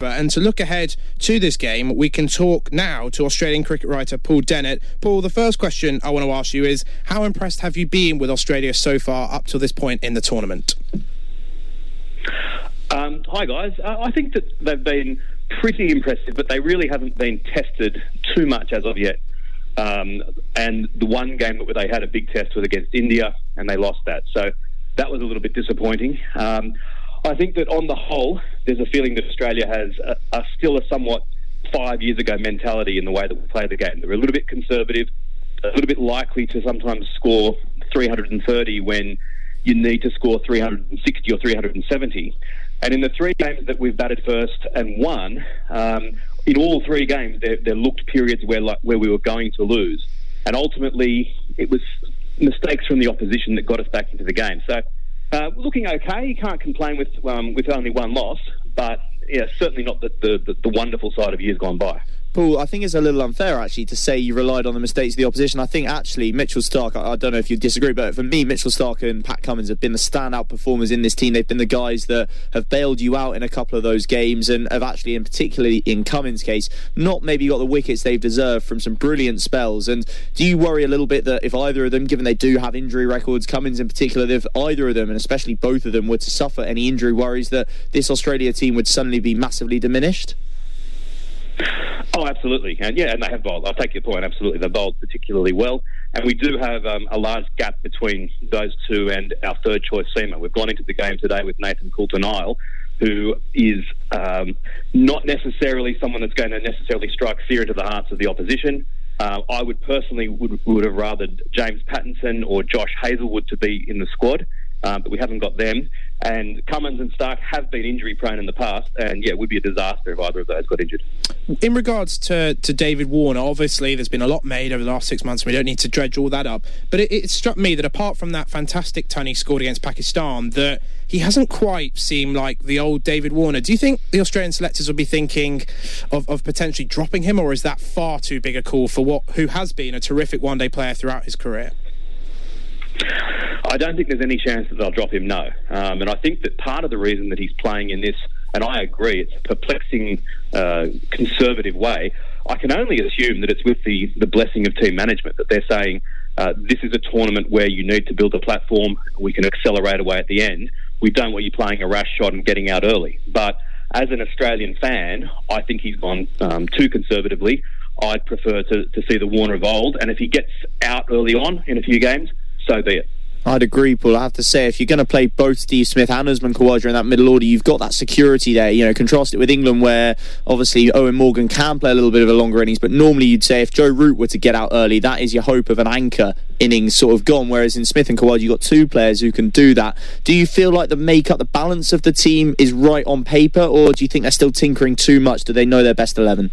And to look ahead to this game, we can talk now to Australian cricket writer Paul Dennett. Paul, the first question I want to ask you is, how impressed have you been with Australia so far up to this point in the tournament? Hi guys, I think that they've been pretty impressive, but they really haven't been tested too much as of yet. And the one game that they had a big test was against India, and they lost that. So that was a little bit disappointing. I think that on the whole, there's a feeling that Australia has still a somewhat 5 years ago mentality in the way that we play the game. They're a little bit conservative, a little bit likely to sometimes score 330 when you need to score 360 or 370. And in the 3 games that we've batted first and won, in all 3 games, there looked periods where we were going to lose. And ultimately, it was mistakes from the opposition that got us back into the game. So, looking okay. You can't complain with only one loss, but yeah, certainly not the wonderful side of years gone by. Paul, I think it's a little unfair, actually, to say you relied on the mistakes of the opposition. I think, actually, Mitchell Starc, I don't know if you disagree, but for me, Mitchell Starc and Pat Cummins have been the standout performers in this team. They've been the guys that have bailed you out in a couple of those games and have actually, and particularly in Cummins' case, not maybe got the wickets they've deserved from some brilliant spells. And do you worry a little bit that if either of them, given they do have injury records, Cummins in particular, if either of them, and especially both of them, were to suffer any injury worries, that this Australia team would suddenly be massively diminished? Oh, absolutely. And they have bowled. I'll take your point, absolutely. They've bowled particularly well. And we do have a large gap between those two and our third choice seamer. We've gone into the game today with Nathan Coulter-Nile, who is not necessarily someone that's going to necessarily strike fear into the hearts of the opposition. I would personally would have rathered James Pattinson or Josh Hazlewood to be in the squad. But we haven't got them. And Cummins and Starc have been injury prone in the past, and it would be a disaster if either of those got injured. In regards to David Warner, obviously there's been a lot made over the last 6 months, and we don't need to dredge all that up, but it struck me that apart from that fantastic ton he scored against Pakistan, that he hasn't quite seemed like the old David Warner. Do you think the Australian selectors will be thinking of potentially dropping him, or is that far too big a call for who has been a terrific one-day player throughout his career? I don't think there's any chance that they'll drop him, no. And I think that part of the reason that he's playing in this, and I agree, it's a perplexing, conservative way, I can only assume that it's with the blessing of team management, that they're saying, this is a tournament where you need to build a platform, we can accelerate away at the end. We don't want you playing a rash shot and getting out early. But as an Australian fan, I think he's gone too conservatively. I'd prefer to see the Warner of old, and if he gets out early on in a few games, so be it. I'd agree, Paul. I have to say, if you're going to play both Steve Smith and Usman Khawaja in that middle order, you've got that security there. Contrast it with England, where obviously Owen Morgan can play a little bit of a longer innings, but normally you'd say if Joe Root were to get out early, that is your hope of an anchor innings sort of gone, whereas in Smith and Khawaja, you've got 2 players who can do that. Do you feel like the makeup, the balance of the team is right on paper, or do you think they're still tinkering too much? Do they know their best 11?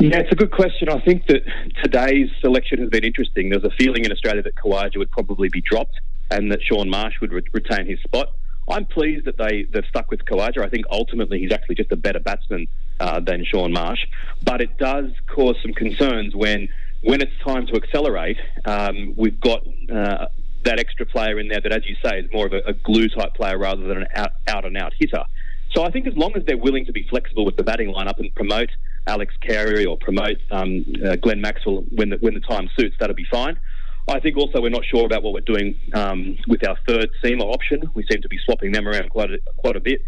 Yeah, it's a good question. I think that today's selection has been interesting. There's a feeling in Australia that Khawaja would probably be dropped and that Shaun Marsh would retain his spot. I'm pleased that they've stuck with Khawaja. I think ultimately he's actually just a better batsman than Shaun Marsh. But it does cause some concerns when it's time to accelerate. We've got that extra player in there that, as you say, is more of a glue-type player rather than an out-and-out hitter. So I think as long as they're willing to be flexible with the batting lineup and promote Alex Carey or promote Glenn Maxwell when the time suits, that'll be fine. I think also we're not sure about what we're doing with our third seamer option. We seem to be swapping them around quite a bit.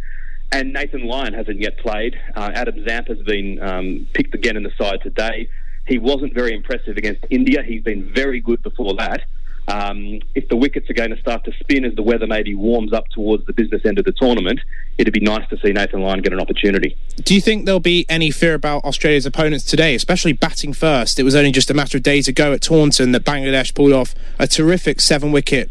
And Nathan Lyon hasn't yet played. Adam Zamp has been picked again in the side today. He wasn't very impressive against India. He's been very good before that. If the wickets are going to start to spin as the weather maybe warms up towards the business end of the tournament, it'd be nice to see Nathan Lyon get an opportunity. Do you think there'll be any fear about Australia's opponents today, especially batting first? It was only just a matter of days ago at Taunton that Bangladesh pulled off a terrific 7-wicket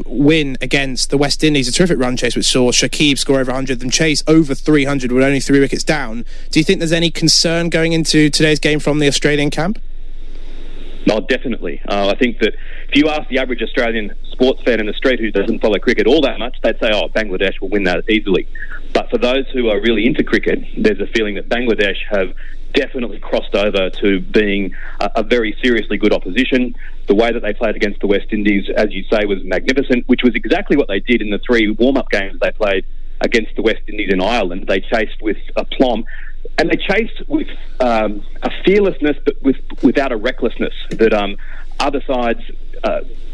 win against the West Indies, a terrific run chase which saw Shakib score over 100 and chase over 300 with only 3 wickets down. Do you think there's any concern going into today's game from the Australian camp? No, definitely. I think that if you ask the average Australian sports fan in the street who doesn't follow cricket all that much, they'd say, Bangladesh will win that easily. But for those who are really into cricket, there's a feeling that Bangladesh have definitely crossed over to being a very seriously good opposition. The way that they played against the West Indies, as you say, was magnificent, which was exactly what they did in the 3 warm-up games they played against the West Indies and Ireland. They chased with aplomb, and they chased with a fearlessness, but without a recklessness that other sides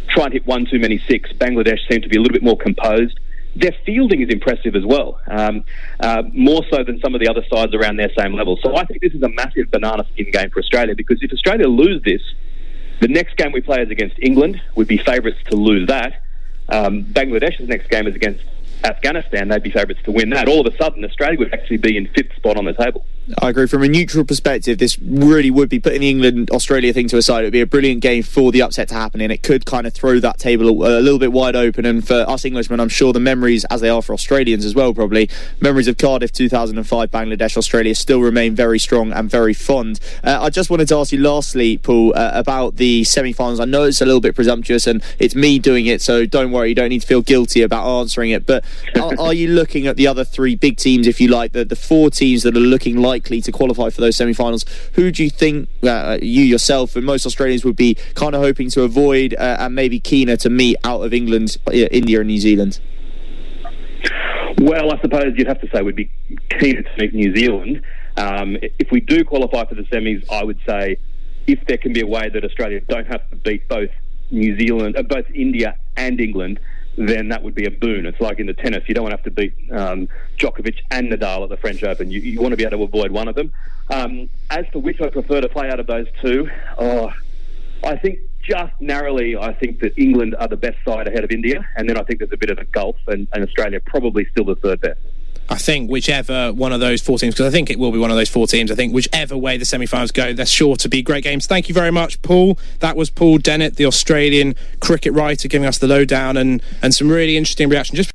try and hit one too many six. Bangladesh seem to be a little bit more composed. Their fielding is impressive as well, more so than some of the other sides around their same level. So I think this is a massive banana skin game for Australia, because if Australia lose this, the next game we play is against England. We'd be favourites to lose that. Bangladesh's next game is against Afghanistan. They'd be favourites to win that. All of a sudden, Australia would actually be in fifth spot on the table. I agree. From a neutral perspective, this really would be, putting the England-Australia thing to a side, it would be a brilliant game for the upset to happen, and it could kind of throw that table a little bit wide open. And for us Englishmen, I'm sure the memories, as they are for Australians as well probably, memories of Cardiff 2005, Bangladesh, Australia still remain very strong and very fond. I just wanted to ask you lastly, Paul, about the semi-finals. I know it's a little bit presumptuous and it's me doing it, so don't worry, you don't need to feel guilty about answering it, but are you looking at the other three big teams, if you like, the four teams that are looking likely to qualify for those semi-finals? Who do you think you yourself and most Australians would be kind of hoping to avoid and maybe keener to meet out of England, India and New Zealand? Well, I suppose you'd have to say we'd be keener to meet New Zealand. If we do qualify for the semis, I would say if there can be a way that Australia don't have to beat both both India and England, then that would be a boon. It's like in the tennis, you don't want to have to beat Djokovic and Nadal at the French Open. You want to be able to avoid one of them. As to which I prefer to play out of those two, I think just narrowly, I think that England are the best side ahead of India, and then I think there's a bit of a gulf, and Australia probably still the third best. I think whichever one of those four teams, because I think it will be one of those four teams, I think whichever way the semi-finals go, they're sure to be great games. Thank you very much, Paul. That was Paul Dennett, the Australian cricket writer, giving us the lowdown and some really interesting reaction. Just